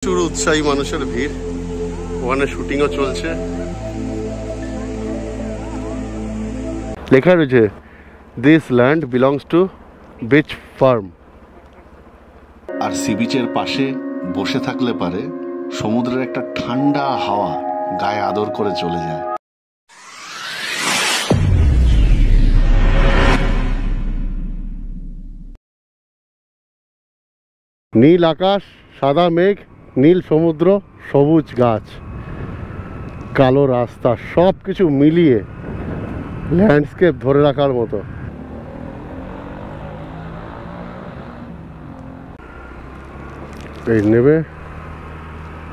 প্রচুর উৎসাহী মানুষের ভিড়, ওখানে শুটিংও চলছে। লেখা রয়েছে this land belongs to beach farm. আর সি বিচের পাশে বসে থাকলে পারে সমুদ্রের একটা ঠান্ডা হাওয়া গায়ে আদর করে চলে যায়। নীল আকাশ, সাদা মেঘ, নীল সমুদ্র, সবুজ গাছ, কালো রাস্তা, সব কিছু মিলিয়ে ল্যান্ডস্কেপ ধরে রাখার মতো। এই নেবে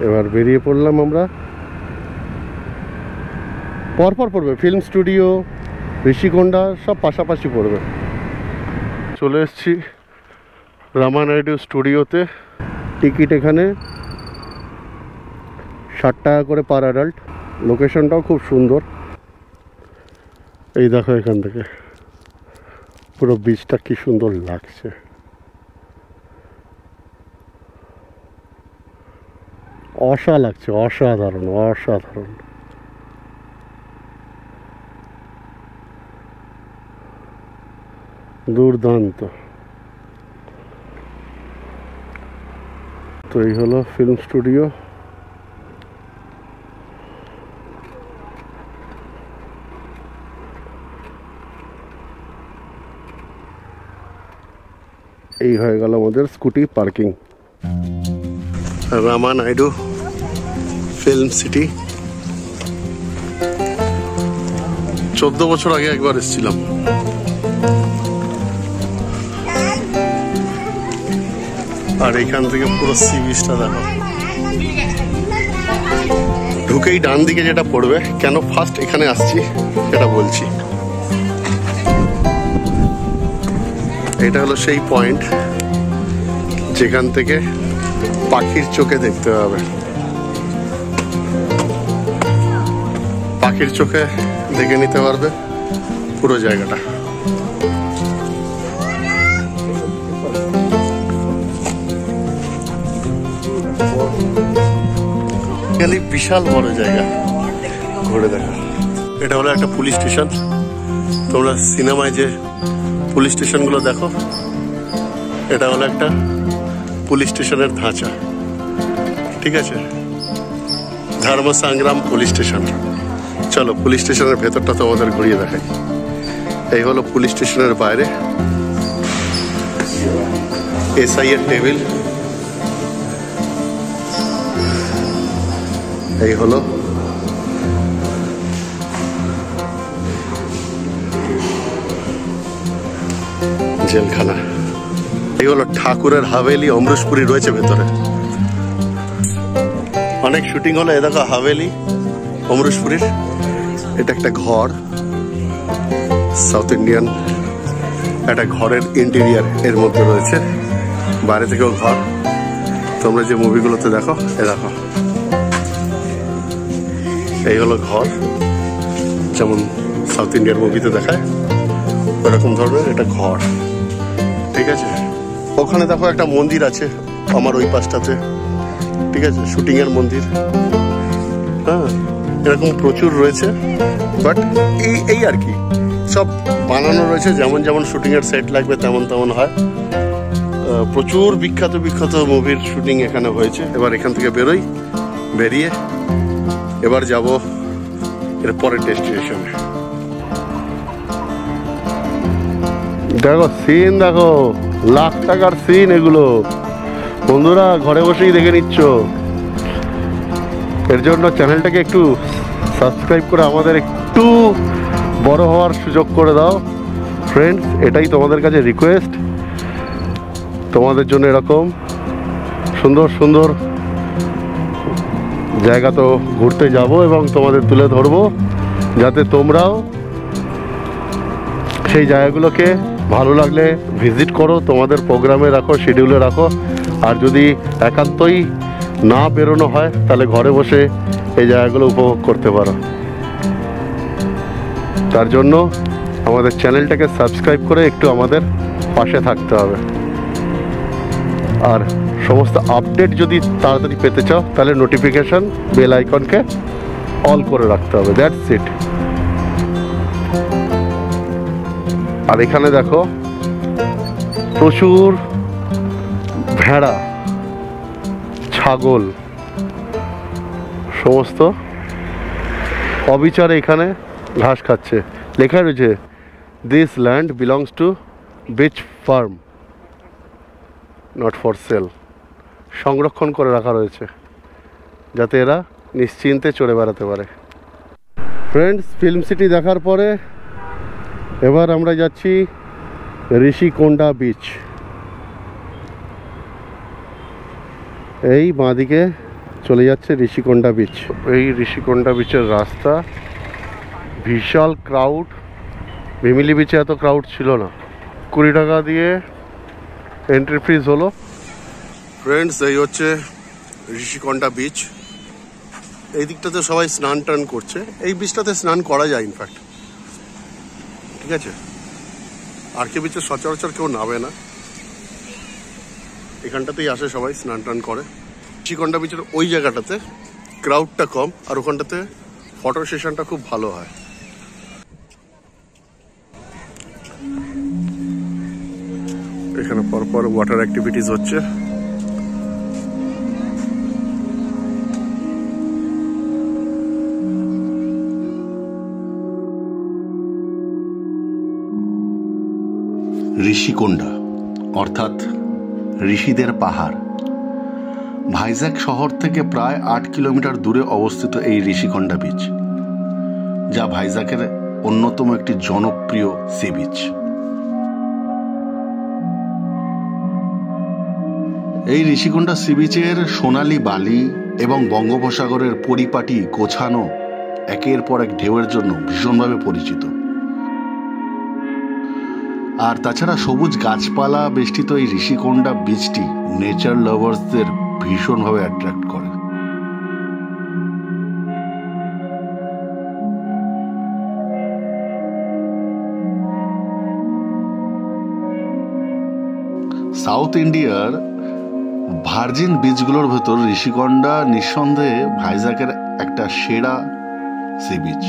এবার বেরিয়ে পড়লাম আমরা। পরপর পড়বে, ফিল্ম স্টুডিও, ঋষিকোন্ডা সব পাশাপাশি পড়বে। চলে এসেছি রামা নাইডু স্টুডিওতে। টিকিট এখানে 60 টাকা করে পার অ্যাডাল্ট। লোকেশনটাও খুব সুন্দর। এই দেখো এখান থেকে পুরো বিচটা কি সুন্দর লাগছে। লাগছে, অসাধারণ অসাধারণ। দুর্দান্ত। তো এই হলো ফিল্ম স্টুডিও। এই হয়ে গেল আমাদের স্কুটি পার্কিং। রামা নাইডু ফিল্ম সিটি। 14 বছর আগে একবার এসেছিলাম। আর এখান থেকে পুরো সি বিচটা দেখো। ঢুকেই ডান দিকে যেটা পড়বে, কেন ফার্স্ট এখানে আসছি সেটা বলছি। এটা হলো সেই পয়েন্ট যেখান থেকে পাখির চোখে দেখতে হবে। পাখির চোখে দেখে নিতে পারবে পুরো জায়গাটা। বিশাল বড় জায়গা ঘুরে দেখা। এটা হলো একটা পুলিশ স্টেশন। তোমরা সিনেমায় যে পুলিশ স্টেশনগুলো দেখো, এটা হলো একটা পুলিশ স্টেশনের ধাঁচা। ঠিক আছে, ধর্ম সংগ্রাম পুলিশ স্টেশন। চলো পুলিশ স্টেশনের ভেতরটা তোমাদের ঘুরিয়ে দেখাই। এই হলো পুলিশ স্টেশনের বাইরে এসআই এর টেবিল। এই হলো জেলখানা। এই হলো ঠাকুরের হাভেলি, অমৃতপুরি রয়েছে ভেতরে। অনেক শুটিং হলো। এ দেখো হাভেলি অমৃতপুরীর। এটা একটা ঘর, সাউথ ইন্ডিয়ান একটা ঘরের ইন্টেরিয়ার এর মধ্যে রয়েছে। বাইরে থেকেও ঘর। তোমরা যে মুভিগুলোতে দেখো, এ দেখো এই হলো ঘর, যেমন সাউথ ইন্ডিয়ান মুভিতে দেখায় ওরকম ধরনের এটা ঘর। ঠিক আছে, ওখানে দেখো একটা মন্দির আছে আমার ওই পাশটাতে। ঠিক আছে, শুটিং এর মন্দির। হ্যাঁ, এরকম প্রচুর রয়েছে। বাট এই আর কি সব বানানো রয়েছে, যেমন যেমন শুটিং এর সেট লাগবে তেমন তেমন হয়। প্রচুর বিখ্যাত বিখ্যাত মুভির শুটিং এখানে হয়েছে। এবার এখান থেকে বেরোই, বেরিয়ে এবার যাব এর পরের ডেস্টিনেশনে। দেখো সিন, দেখো লাখ টাকার সিন এগুলো। বন্ধুরা ঘরে বসেই দেখে নিচ্ছ। এর জন্য চ্যানেলটাকে একটু সাবস্ক্রাইব করে আমাদের একটু বড় হওয়ার সুযোগ করে দাও ফ্রেন্ডস। এটাই তোমাদের কাছে রিকোয়েস্ট। তোমাদের জন্য এরকম সুন্দর সুন্দর জায়গা তো ঘুরতে যাব এবং তোমাদের তুলে ধরবো, যাতে তোমরাও সেই জায়গাগুলোকে ভালো লাগলে ভিজিট করো, তোমাদের প্রোগ্রামে রাখো, শিডিউলে রাখো। আর যদি একান্তই না বেরোনো হয় তাহলে ঘরে বসে এই জায়গাগুলো উপভোগ করতে পারো। তার জন্য আমাদের চ্যানেলটাকে সাবস্ক্রাইব করে একটু আমাদের পাশে থাকতে হবে। আর সমস্ত আপডেট যদি তাড়াতাড়ি পেতে চাও তাহলে নোটিফিকেশন বেল আইকনকে অল করে রাখতে হবে। That's it. আর এখানে দেখো প্রচুর ভেড়া, ছাগল সমস্ত অবিচারে এখানে ঘাস খাচ্ছে। লেখা রয়েছে this land belongs to beach farm, not for sale. সংরক্ষণ করে রাখা রয়েছে যাতে এরা নিশ্চিন্তে চড়ে বেড়াতে পারে। ফ্রেন্ডস, ফিল্ম সিটি দেখার পরে এবার আমরা যাচ্ছি ঋষিকোন্ডা বিচ। এই বাঁদিকে চলে যাচ্ছে ঋষিকোন্ডা বিচ। এই ঋষিকোন্ডা বিচের রাস্তা, বিশাল ক্রাউড। ভিমিলি বিচে এত ক্রাউড ছিল না। 20 টাকা দিয়ে এন্ট্রি ফিজ হলো। ফ্রেন্ডস, এই হচ্ছে ঋষিকোন্ডা বিচ। এই দিকটাতে সবাই স্নান টান করছে। এই বিচটাতে স্নান করা যায় ইনফ্যাক্ট, ঠিক আছে। আর কে বিচে সচরাচর কেউ নামে না, এখানটাতেই আসে সবাই স্নান টান করে। ঋষিকোন্ডা বিচের ওই জায়গাটাতে ক্রাউডটা কম, আর ওখানটাতে ফটো সেশনটা খুব ভালো হয়। এখানে পরপর ওয়াটার অ্যাক্টিভিটিস হচ্ছে। ঋষিকোন্ডা অর্থাৎ ঋষিদের পাহাড়। ভাইজ্যাক শহর থেকে প্রায় 8 কিলোমিটার দূরে অবস্থিত এই ঋষিকোন্ডা বিচ, যা ভাইজ্যাকের অন্যতম একটি জনপ্রিয় সি বিচ। এই ঋষিকোন্ডা সি বিচের সোনালী বালি এবং বঙ্গোপসাগরের পরিপাটি গোছানো একের পর এক ঢেউয়ের জন্য ভীষণভাবে পরিচিত। আর তাছাড়া সবুজ গাছপালা বেষ্টিত এই ঋষিকোন্ডা বিচটি নেচার লাভার্সদের ভীষণভাবে অ্যাট্রাক্ট করে। সাউথ ইন্ডিয়ার ভার্জিন বিচগুলোর ভেতর ঋষিকোন্ডা নিঃসন্দেহে ভাইজ্যাকের একটা সেরা সি বিচ।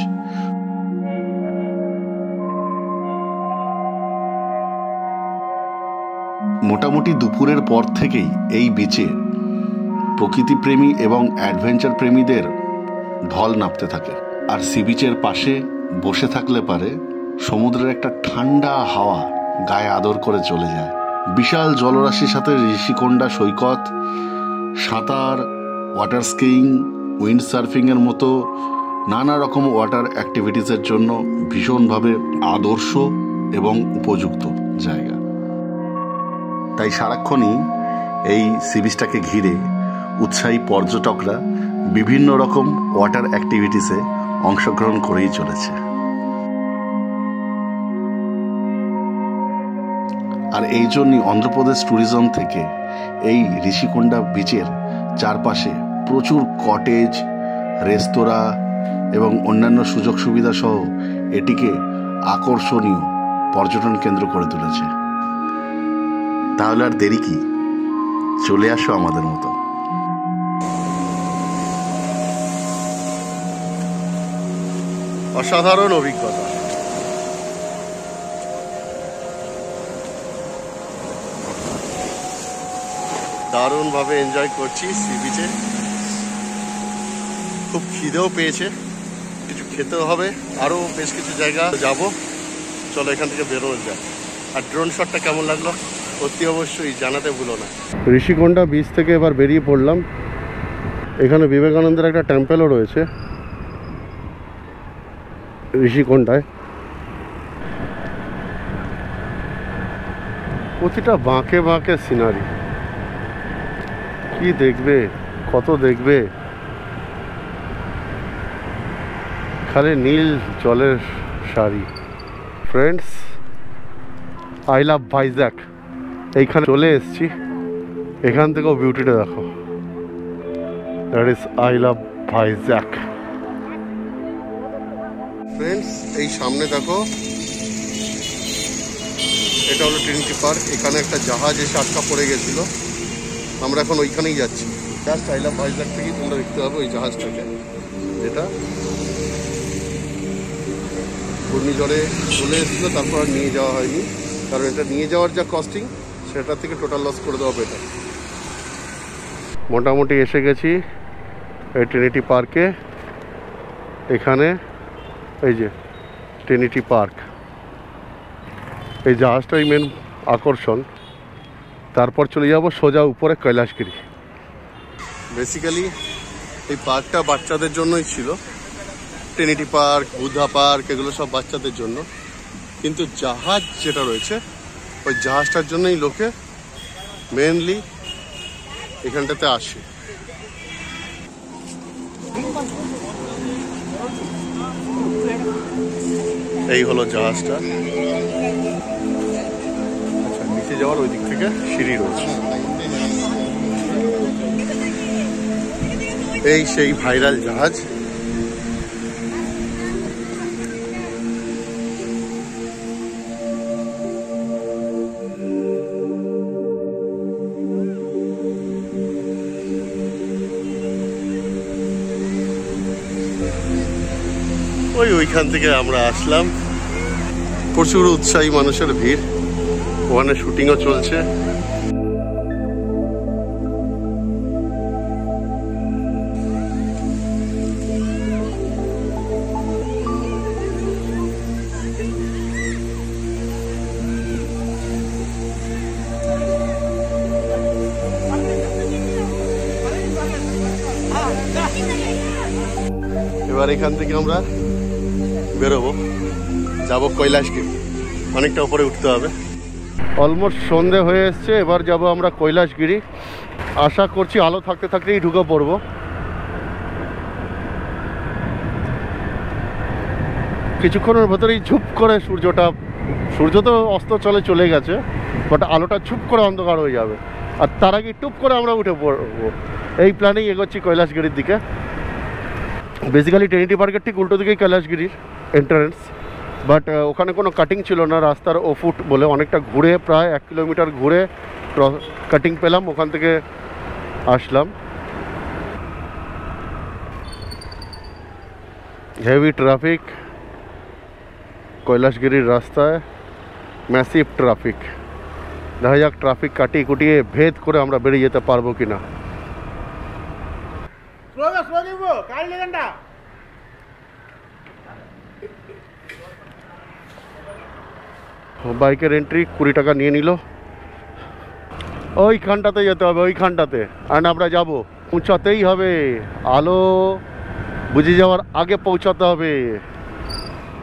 মোটামুটি দুপুরের পর থেকেই এই বিচে প্রকৃতিপ্রেমী এবং অ্যাডভেঞ্চার প্রেমীদের ঢল নামতে থাকে। আর সি বিচের পাশে বসে থাকলে পারে সমুদ্রের একটা ঠান্ডা হাওয়া গায়ে আদর করে চলে যায়। বিশাল জলরাশির সাথে ঋষিকোন্ডা সৈকত, সাঁতার, ওয়াটার স্কিইং, উইন্ড সার্ফিং এর মতো নানা রকম ওয়াটার অ্যাক্টিভিটিসের জন্য ভীষণভাবে আদর্শ এবং উপযুক্ত জায়গা। তাই সারাক্ষণই এই সি বিচটাকে ঘিরে উৎসাহী পর্যটকরা বিভিন্ন রকম ওয়াটার অ্যাক্টিভিটিসে অংশগ্রহণ করেই চলেছে। আর এই জন্যই অন্ধ্রপ্রদেশ ট্যুরিজম থেকে এই ঋষিকোন্ডা বিচের চারপাশে প্রচুর কটেজ, রেস্তোরাঁ এবং অন্যান্য সুযোগ সুবিধা সহ এটিকে আকর্ষণীয় পর্যটন কেন্দ্র করে তুলেছে। তাহলে আর দেরি কি, চলে আসো আমাদের মতো। অসাধারণ অভিজ্ঞতা। দারুণভাবে এনজয় করছি সি বিচে। খুব খিদেও পেয়েছে, কিছু খেতেও হবে। আরও বেশ কিছু জায়গা যাব, চলো এখান থেকে বেরোনো যায়। আর ড্রোন শটটা কেমন লাগলো অতি অবশ্যই জানাতে ভুলো না। ঋষিকোন্ডা বিচ থেকে এবার বেরিয়ে পড়লাম। এখানে বিবেকানন্দের একটা টেম্পেলও রয়েছে ঋষিকোন্ডায়। প্রতিটা বাঁকে বাঁকে সিনারি, কি দেখবে, কত দেখবে। খালি নীল জলের সারি। ফ্রেন্ডস, আই লাভ ভাইজ্যাক এইখানে চলে এসেছি। এখান থেকেও বিউটিটা দেখো। That is I love Vizag. Friends, এই সামনে দেখো, এটা হলো ট্রিনিটি পার্ক। এখানে একটা জাহাজ এসে আটকা পড়ে গেছিল, আমরা এখন ওইখানেই যাচ্ছি। জাস্ট আই লাভ ভাইজ্যাক থেকেই তোমরা দেখতে পাবো ওই জাহাজটাকে, যেটা ঘূর্ণিঝড়ে চলে এসেছিল, তারপর আর নিয়ে যাওয়া হয়নি, কারণ এটা নিয়ে যাওয়ার যা কস্টিং সেটা থেকে টোটাল লস করে দেওয়া বেটার। মোটামুটি এসে গেছি এই ট্রিনিটি পার্কে। এখানে এই যে ট্রিনিটি পার্ক, এই জাহাজটাই মেন আকর্ষণ। তারপর চলে যাব সোজা উপরে কৈলাসগিরি। বেসিক্যালি এই পার্কটা বাচ্চাদের জন্যই ছিল, ট্রিনিটি পার্ক, বুদ্ধা পার্ক, এগুলো সব বাচ্চাদের জন্য। কিন্তু জাহাজ যেটা রয়েছে ওই জাহাজটার জন্যই লোকে মেনলি এখানটাতে আসে। এই হলো জাহাজটা। আচ্ছা, নিচে যাওয়ার ওই দিক থেকে সিঁড়ি রয়েছে। এই সেই ভাইরাল জাহাজ। ওইখান থেকে আমরা আসলাম। প্রচুর উৎসাহী মানুষের ভিড়, ওখানে শুটিংও চলছে। এবার এখান থেকে আমরা বেরোবো, যাবো কৈলাসগিরি। অনেকটা উপরে উঠতে হবে। অলমোস্ট সন্ধে হয়ে এসছে, এবার যাব আমরা কৈলাসগিরি। আশা করছি আলো থাকতে থাকতেই ঢুকে পড়বো। কিছুক্ষণের ভেতরেই ঝুপ করে সূর্য তো অস্ত চলে গেছে, বাট আলোটা ঝুপ করে অন্ধকার হয়ে যাবে, আর তার আগে টুপ করে আমরা উঠে পড়বো। এই প্ল্যানেই এগোচ্ছি কৈলাসগিরির দিকে। বেসিক্যালি ট্রিনিটি পার্কের ঠিক উল্টো দিকেই কৈলাসগিরির এন্ট্রান্স, বাট ওখানে কোনো কাটিং ছিল না রাস্তার ওফুট বলে। অনেকটা ঘুরে, প্রায় 1 কিলোমিটার ঘুরে কাটিং পেলাম, ওখান থেকে আসলাম। হেভি ট্রাফিক কৈলাসগিরির রাস্তায়, ম্যাসিভ ট্রাফিক। দেখা যাক ট্রাফিক কাটিয়ে কুটিয়ে ভেদ করে আমরা বেরিয়ে যেতে পারবো কিনা। বাইকের এন্ট্রি 20 টাকা নিয়ে নিল। ওইখানটাতে যেতে হবে, ওইখানটাতে। আর আমরা যাব, পৌঁছাতেই হবে, আলো বুঝে যাওয়ার আগে পৌঁছাতে হবে।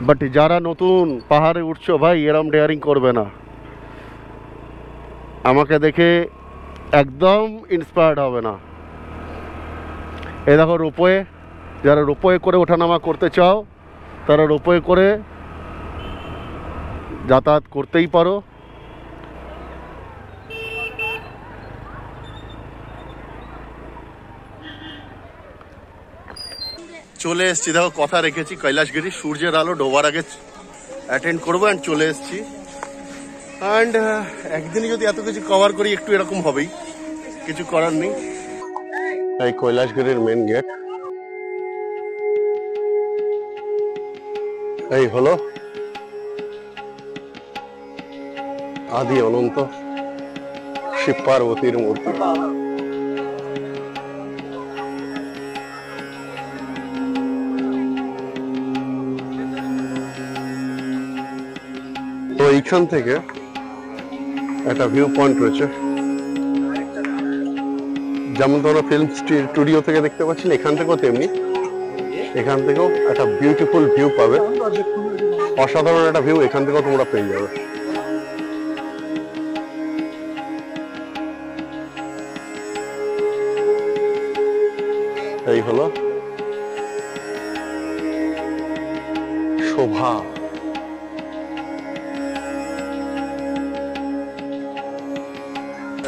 বাট যারা নতুন পাহাড়ে উঠছো ভাই, এরম ডেয়ারিং করবে না। আমাকে দেখে একদম ইন্সপায়ার্ড হবে না। এ দেখো রোপওয়ে, যারা রোপওয়ে করে ওঠানামা করতে চাও তারা রোপওয়ে করে যাতায়াত করতেই পারো। চলে এসছি, দেখো কথা রেখেছি, কৈলাসগিরি সূর্যের আলো ডোবার আগে অ্যাটেন্ড করবো। অ্যান্ড চলে এসছি। অ্যান্ড একদিনে যদি এত কিছু কভার করি একটু এরকম হবেই, কিছু করার নেই। এই কৈলাসগিরির মেন গেট। এই হলো আদি অনন্ত শিব পার্বতীর মূর্তি। তো এইখান থেকে একটা ভিউ পয়েন্ট রয়েছে, যেমন তোমরা ফিল্ম স্টুডিও থেকে দেখতে পাচ্ছেন, এখান থেকেও তেমনি। এখান থেকেও একটা বিউটিফুল ভিউ পাবে, অসাধারণ একটা ভিউ এখান থেকেও তোমরা পেয়ে যাবে। এই হলো শোভা।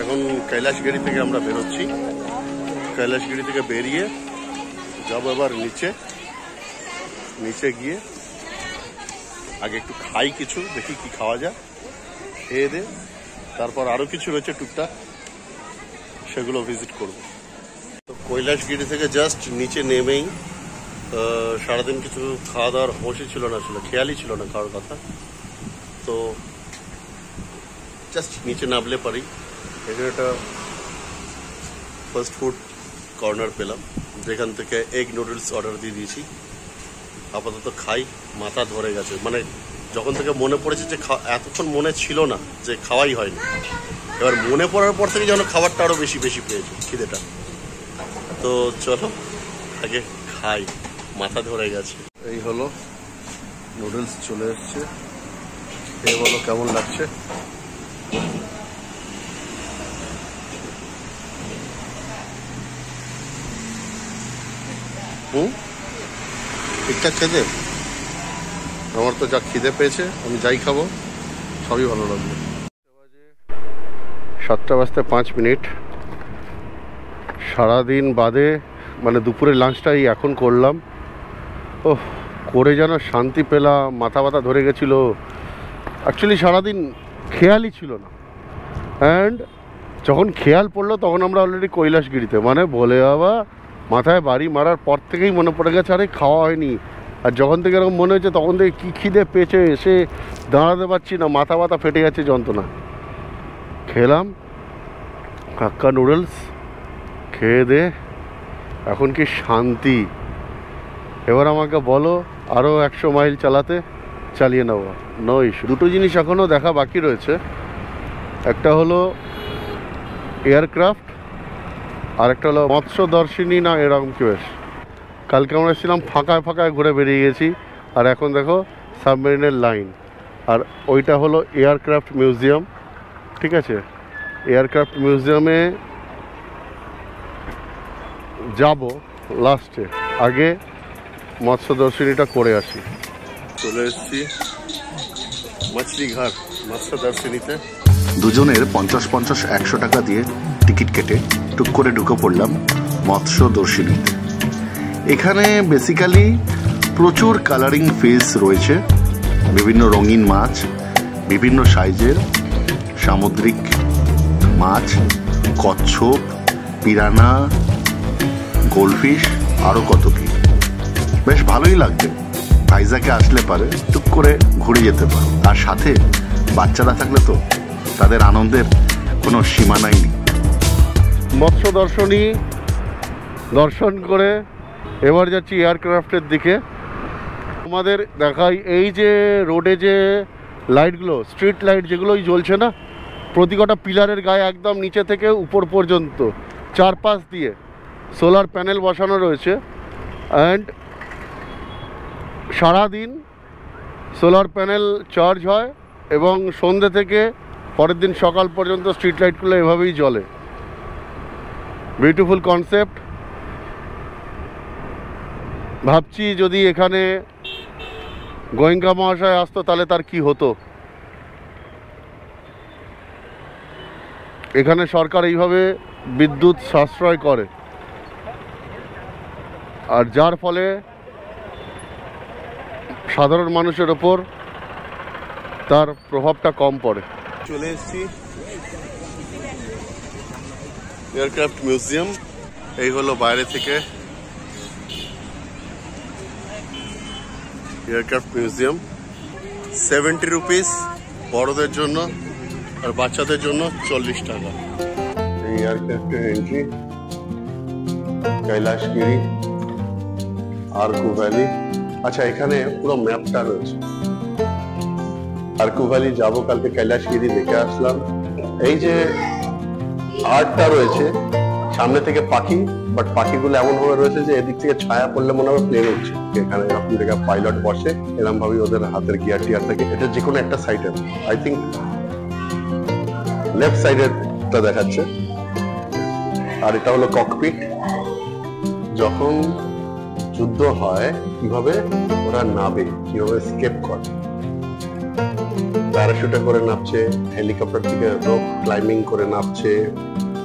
এখন কৈলাসগিরি থেকে আমরা বেরোচ্ছি। কৈলাসগিরি থেকে বেরিয়ে যাবো এবার নিচে গিয়ে আগে একটু খাই, কিছু দেখি কি খাওয়া যায়, খেয়ে দে। তারপর আরো কিছু রয়েছে টুকটাক, সেগুলো ভিজিট করব। তো কৈলাসগিরি থেকে জাস্ট নিচে নেমেই সারাদিন কিছু খাওয়া দাওয়ার হোশই ছিল না, আসলে খেয়ালই ছিল না খাওয়ার কথা। তো জাস্ট নিচে নামলে পারি, এখানে একটা ফাস্ট ফুড কর্নার পেলাম, যেখান থেকে এগ নুডলস অর্ডার দিয়ে দিয়েছি। আপাতত খাই, মাথা ধরে গেছে, মানে যখন থেকে মনে পড়েছে যে এতক্ষণ মনে ছিল না যে খাওয়াই হয়নি, এবার মনে পড়ার পর থেকে যেন খাবারটা আরও বেশি বেশি পেয়েছে খিদেটা। তো চলো আগে খাই, মাথা ধরে গেছে। এই হলো নুডলস চলে এসছে, খেয়ে বলো কেমন লাগছে। ঠিকঠাক খেতে, আমার তো যা খিদে পেয়েছে আমি যাই খাবো সবই ভালো লাগবে। 7:05। সারাদিন বাদে মানে দুপুরের লাঞ্চটাই এখন করলাম। ও করে যেন শান্তি পেলাম, মাথা ব্যথা ধরে গেছিলো। অ্যাকচুয়ালি সারাদিন খেয়ালই ছিল না, অ্যান্ড যখন খেয়াল পড়লো তখন আমরা অলরেডি কৈলাসগিরিতে, মানে বলে বাবা মাথায় বাড়ি মারার পর থেকেই মনে পড়ে গেছে আরে খাওয়া হয়নি। আর যখন থেকে এরকম মনে হচ্ছে তখন থেকে কী খিদে পেয়েছে, এসে দাঁড়াতে পারছি না, মাথা ব্যথা ফেটে যাচ্ছে যন্ত্রণা। খেলাম হাক্কা নুডলস, খেয়ে দে এখন কি শান্তি। এবার আমাকে বলো আরও 100 মাইল চালিয়ে নেবো, নো ইস্যু। দুটো জিনিস এখনও দেখা বাকি রয়েছে, একটা হলো এয়ারক্রাফট, আর একটা হলো মৎস্যদর্শিনী না এরকম কি বেশ। কালকে আমরা এসেছিলাম ফাঁকায় ফাঁকায় ঘুরে বেরিয়ে গেছি, আর এখন দেখো সাবমেরিনের লাইন। আর ওইটা হলো এয়ারক্রাফট মিউজিয়াম, ঠিক আছে। এয়ারক্রাফট মিউজিয়ামে যাব লাস্টে, আগে মৎস্যদর্শিনীটা করে আসি। চলে এসেছি মাছলিঘাট মৎস্যদর্শিনীতে। দুজনের 50-50 টাকা দিয়ে টিকিট কেটে টুক করে ঢুকে পড়লাম মৎস্যদর্শিনীতে। এখানে বেসিক্যালি প্রচুর কালারিং ফিশ রয়েছে, বিভিন্ন রঙিন মাছ, বিভিন্ন সাইজের সামুদ্রিক মাছ, কচ্ছপ, পিরানা, গোল্ডফিশ, আরও কত কি। বেশ ভালোই লাগবে, ভাইজাকে আসলে পারে টুক করে ঘুরে যেতে পারো। আর সাথে বাচ্চারা থাকলে তো তাদের আনন্দের কোনো সীমানাই নেই। মৎস্য দর্শনী দর্শন করে এবার যাচ্ছি এয়ারক্রাফটের দিকে। আমাদের দেখাই এই যে রোডে যে লাইটগুলো, স্ট্রিট লাইট যেগুলোই জ্বলছে না, প্রতি কটা পিলারের গায়ে একদম নিচে থেকে উপর পর্যন্ত 4 দিয়ে সোলার প্যানেল বসানো রয়েছে। অ্যান্ড সারাদিন সোলার প্যানেল চার্জ হয় এবং সন্ধ্যে থেকে পরের দিন সকাল পর্যন্ত স্ট্রিট লাইটগুলো এভাবেই জ্বলে। Beautiful concept. ভাবছি যদি এখানে গোয়েঙ্কা মহাশয় আসতো তাহলে তার কি হতো। এখানে সরকার এইভাবে বিদ্যুৎ সাশ্রয় করে, আর যার ফলে সাধারণ মানুষের ওপর তার প্রভাবটা কম পড়ে। চলে এসেছি এয়ারক্রাফট মিউজিয়াম। এই হলো বাইরে থেকে এয়ারক্রাফট মিউজিয়াম। 70 রুপিস বড়দের জন্য, আর বাচ্চাদের জন্য 40 টাকা। এই এয়ারক্রাফটের এন্ট্রি, কৈলাসগিরি, আরকু ভ্যালি। আচ্ছা, এখানে পুরো ম্যাপটা রয়েছে। আরকু ভ্যালি যাবো কালকে, কৈলাসগিরি দেখে আসলাম। এই যে আর্টটা রয়েছে সামনে থেকে পাখি, বাট পাখিগুলো এমন ভাবে রয়েছে যে এদিক থেকে ছায়া পড়লে মনে হবে প্লেন উঠছে। এখানে এরকম থেকে পাইলট বসে, এরকম ভাবে ওদের হাতের গিয়ার টিয়ার থাকে। এটা যে কোনো একটা সাইডের, আই থিঙ্ক লেফট সাইডেরটা দেখাচ্ছে। আর এটা হলো ককপিট। যখন যুদ্ধ হয় কিভাবে ওরা নাবে, কিভাবে স্কেপ করে, প্যারাশুটে করে নামছে, হেলিকপ্টার থেকে রোপ ক্লাইম্বিং করে নামছে,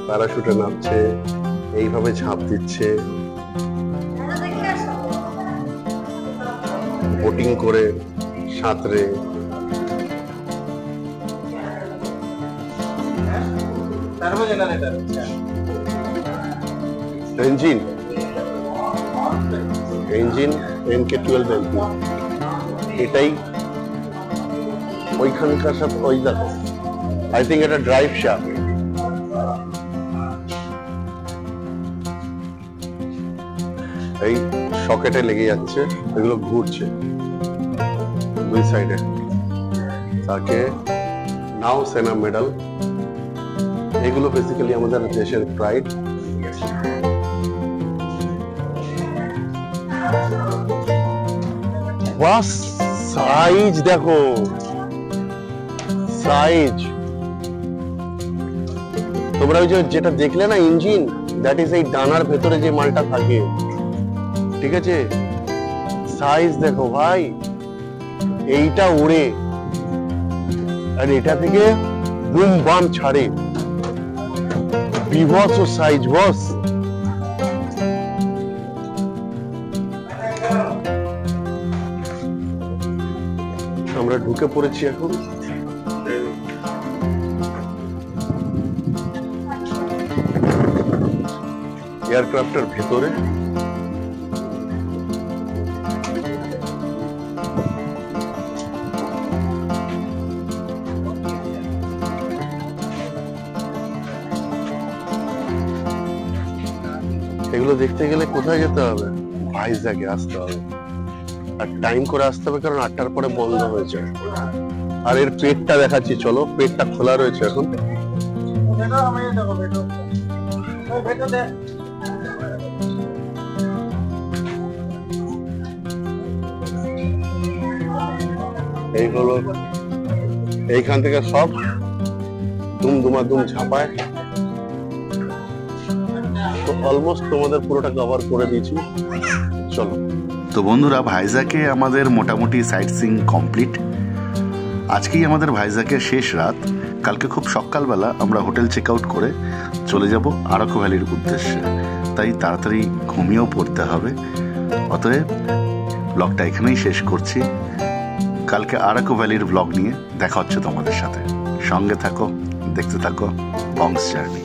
প্যারাশুটে নামছে, এইভাবে ঝাঁপ দিচ্ছে, বোটিং করে সাঁতরে। ইঞ্জিন MK12 এলপি, এটাই ওইখানকার সাথে ওই দেখো, আই থিঙ্ক এটা ড্রাইভ শ্যাফট। এই সকেটে লেগে যাচ্ছে, এগুলো ঘুরছে দুই সাইডে। তাকে নাও সেনা মেডাল, এগুলো বেসিক্যালি আমাদের দেশের প্রাইড। বাস সাইজ দেখো, সাইজ। তোমরা ওই যেটা দেখলে না ইঞ্জিন, দ্যাট ইজ এই ডানার ভেতরে যে মালটা থাকে, ঠিক আছে? সাইজ দেখো ভাই, এইটা ওড়ে আর এটা থেকে বুম বাম ছাড়ে, বিভৎস সাইজ বস। আমরা ঢুকে পড়েছি এখন। এয়ারক্রাফটের ভেতরে এগুলো দেখতে গেলে কোথায় যেতে হবে? ভাইজ্যাগে আসতে হবে, আর টাইম করে আসতে হবে, কারণ 8টার পরে বন্ধ হয়েছে। আর এর পেটটা দেখাচ্ছি, চলো। পেটটা খোলা রয়েছে এখন। এই হলো, এইখান থেকে সব দুম ঝাঁপায়। অলমোস্ট তোমাদের পুরোটা কভার করে দিয়েছি, চলো। তো বন্ধুরা, ভাইজ্যাকে আমাদের মোটামুটি সাইট সিইং কমপ্লিট। আজকেই আমাদের ভাইজ্যাকের শেষ রাত। কালকে খুব সকালবেলা আমরা হোটেল চেক আউট করে চলে যাব আরাকু ভ্যালির উদ্দেশ্যে, তাই তাড়াতাড়ি ঘুমিয়েও পড়তে হবে। অতএব ব্লগটা এখানেই শেষ করছি। কালকে আরাকু ভ্যালির ব্লগ নিয়ে দেখা হচ্ছে তোমাদের সাথে। সঙ্গে থাকো, দেখতে থাকো বংস জার্নি।